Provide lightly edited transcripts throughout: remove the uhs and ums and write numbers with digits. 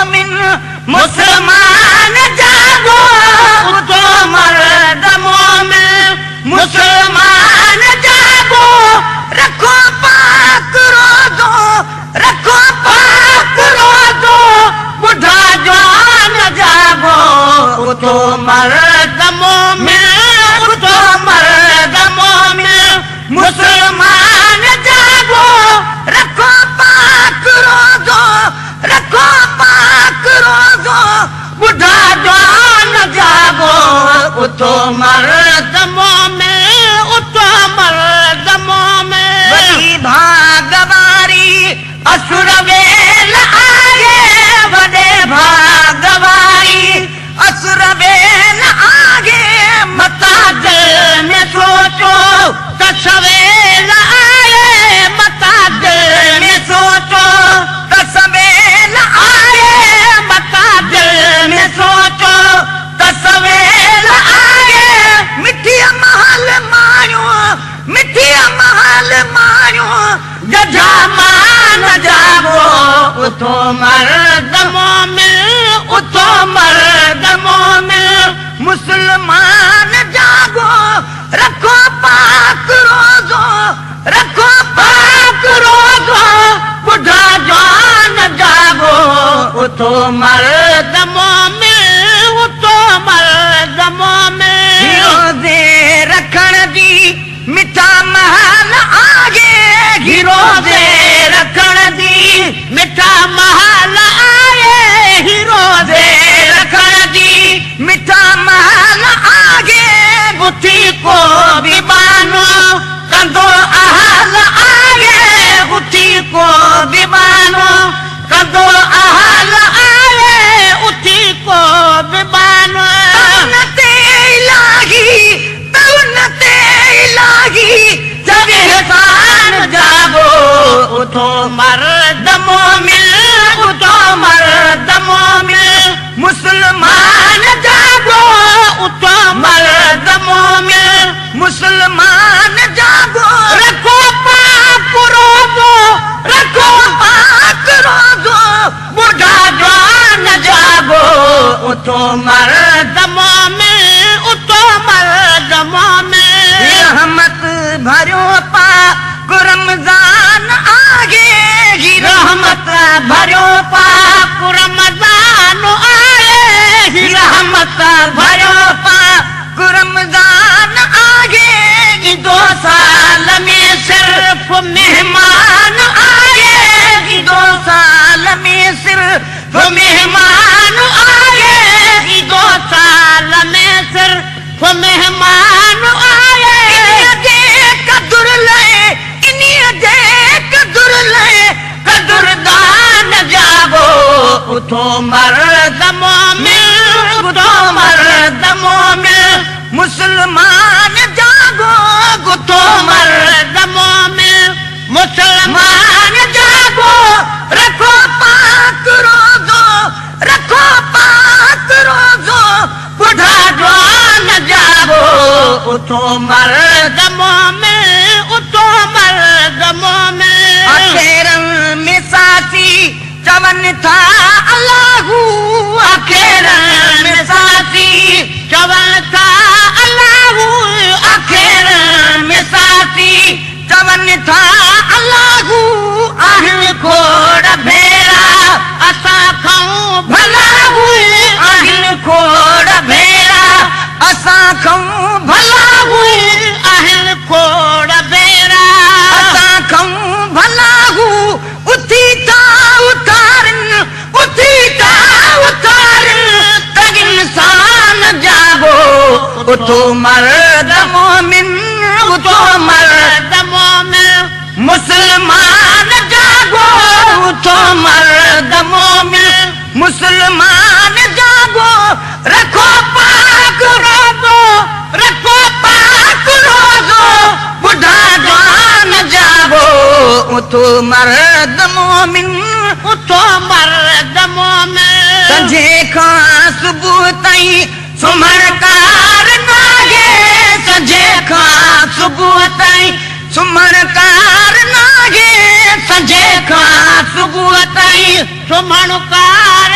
मोमिन मुसलमान जागो उठो मर्द मोमिन मुसलमान जागो रखो पाक रोज़ो रखो पाक रोज़ो बुढ़ा जवान जागो उठो मर्द मोमिन उठो मर्द मोमिन मुसलमान जागो रखो पाक रोज़ो रखो पाक रोज़ो बुढ़ा जवान जागो उठो मर्द मोमिन उठो मर्द मोमिन वही भागवारी असुर वेल आगे वडे भागवारी असुर वेल आगे मता दिल में सोचो त सवेल आए मता दिल में सोचो त सवेल आए मता दिल में सोचो त सवेल आए मिठी महल मायो जजा मान जागो उठो मर्द मोमिन उठो मर्द मोमिन मुसलमान जागो रखो पाक रोज़ो रखो पाक रोज़ो बुढ़ा जवान जागो उठो मर्द मोमिन उठो मर्द मोमिन रोज़े रखण दी मिठा महल आगे रोज़े रखण दी मिठा महल आए रोज़े रखण दी मिठा महल आगे गुथी को भी बानो कंदो अहल आए गुथी को भी बानो कंदो अहल आए उथी को भी बानो तवनते इलाही जब एहसान जागो उठो मर्द मोमिन उठो मर्द मोमिन मुसलमान जागो उठो मर्द मोमिन मुसलमान जागो रखो पाक रोज़ो रखो पाक रोज़ो बुढ़ा जवान जागो उठो मर्द मोमिन उठो मर्द मोमिन रहमत भरो पाक रमजान आगे रहमत भरो पाक रमजान आए रहमत भरो पाक रमजान आगे 2 साल में सिर्फ मेहमान आए 2 साल में सिर्फ मेहमान आए 2 साल में सिर्फ मेहमान आए कदुरदान जागो उठो मर्द मोमिन उठो मर्द मोमिन मुसलमान जागो उठो मर्द मोमिन मुसलमान जागो रखो पाक रोज़ो रखो पाक रोज़ो बुढ़ा जवान जागो उठो मर्द मोमिन उठो मर्द मोमिन आखिरन में साथी चवन था अल्लाहू आखिरन में साथी चवन था अल्लाहू आखिरन में साथी चवन था अल्लाहू आहन खोड़ भेरा असा खाऊं भला हुई आहन खोड़ भेरा असा खाऊं भला हुई आहन खोड़ भेरा असा खाऊं भला हूँ उठी ता उतारन तग इंसान जागो उठो मर्द मोमिन उठो मर्द मोमिन मुसलमान जागो उठो मर्द मोमिन मुसलमान जागो रखो पाक रोज़ो रखो पाक रोज़ो बुढ़ा जवान जागो उठो मर्द मोमिन उठो मर्द मोमिन संझे खां सुबुह ताईं सुम्हण कार नागे संझे खां सुबुह ताईं सुम्हण कार नागे संझे खां सुबुह ताईं सुम्हण कार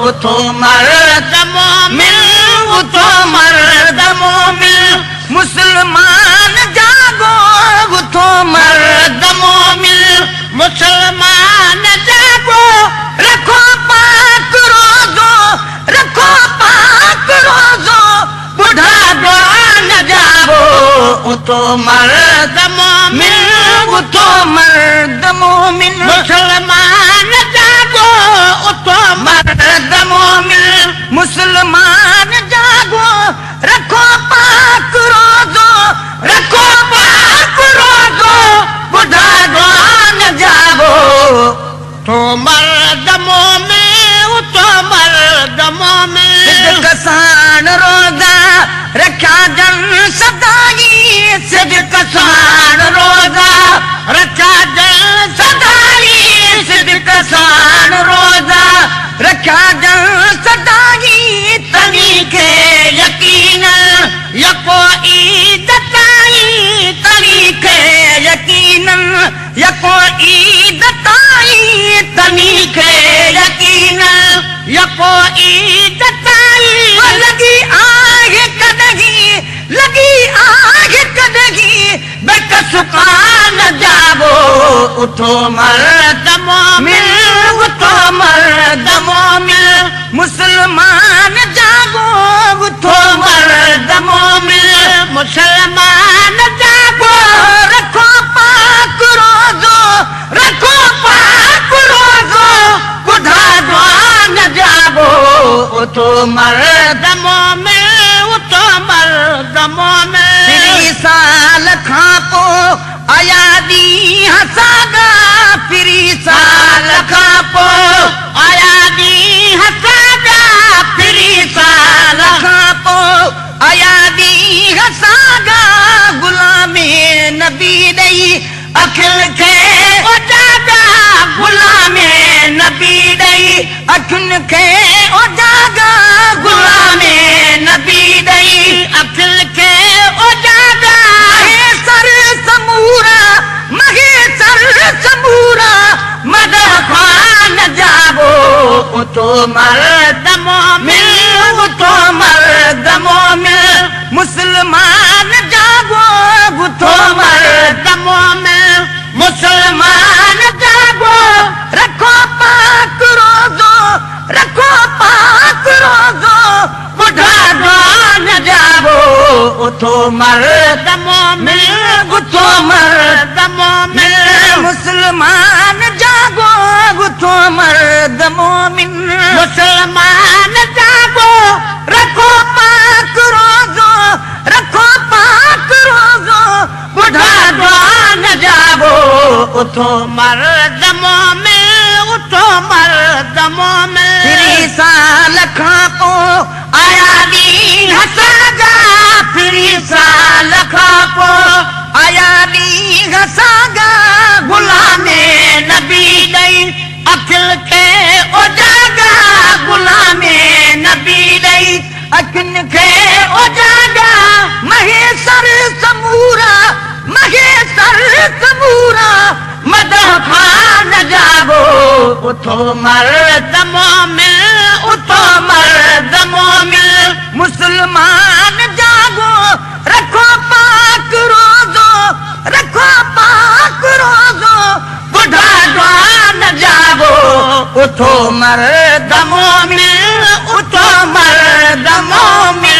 उठो मर्द मोमिन, उठो मर्द मोमिन, मुसलमान जागो उठो मर्द मोमिन, मुसलमान जागो रखो पाक रोजो, रखो पाक रोजो, बुढ़ा जवान जागो उठो मर्द मोमिन, उठो मर्द मोमिन, मुसलमान जागो उठो मर्द मोमिन, मुसलमान जागो रखो पाक रोजो, रखो पाक रोजो, बुढ़ा जवान जागो तो मर्द मोमिन, उठो मर्द मोमिन, कसान रोजा रखा जन सदाई, सिद्क सान रोजा रखा जन सदाई, सिद्क सान रोजा रखा जन सदाई, तनी के यकीन यको ईदताई, तनी के यकीन यको ईदताई, तनी के यकीन यको ईदताई, लगी आग कदगी, लगी आग कदगी, बेकसुकान जागो उठो मर्द मोमिन, उठो मर्द मोमिन, मुसलमान जागो उठो मर्द मोमिन, मुसलमान जागो रखो पाक रोजो, रखो पाक रोजो, बुढ़ा जवान जागो उठो मर्द मोमिन, उठो मर्द मोमिन, 30 साल खां पोइ आयादी हसागा, 30 साल खां पोइ आयादी हसागा, 30 साल खां पोइ आयादी हसागा, गुलामी नबी ॾेई अखियुनि खे उजागा, गुलामी नबी ॾेई अखियुनि खे उजागा, गुलामी नबी ॾेई अखियुनि खे उजागा, सर समूरा मगे सर समूरा, मदह खान जागो उठो मर्द मोमिन, उठो मर्द मोमिन, मुसलमान जागो उठो मर्द मोमिन, मुसलमान जागो रखो पाक रोजो, रखो पाक रोजो, बुढ़ा जवान जागो उठो मर्द मोमिन, उठो मर्द मोमिन, मुसलमान जागो उठो मर्द मोमिन, मुसलमान जागो रखो पाक रोजो, रखो पाक रोजो, बुढ़ा जवान जागो उठो मर्द मोमिन, उठो मर्द मोमिन, 30 साल खां पोइ आयादी हसागा, 30 साल खां पोइ आयादी हसागा, गुलामी नबी ॾेई अखियुनि खे उजागा, गुलामी नबी ॾेई अखियुनि खे उजागा, महेसर समूरा, महेसर समूरा, मदह खान जागो उठो मर्द मोमिन, उठो मर्द मोमिन, मुसलमान जागो रखो पाक रोजो, रखो पाक रोजो, बुढ़ा जवान जागो उठो मर्द मोमिन, उठो मर्द मोमिन।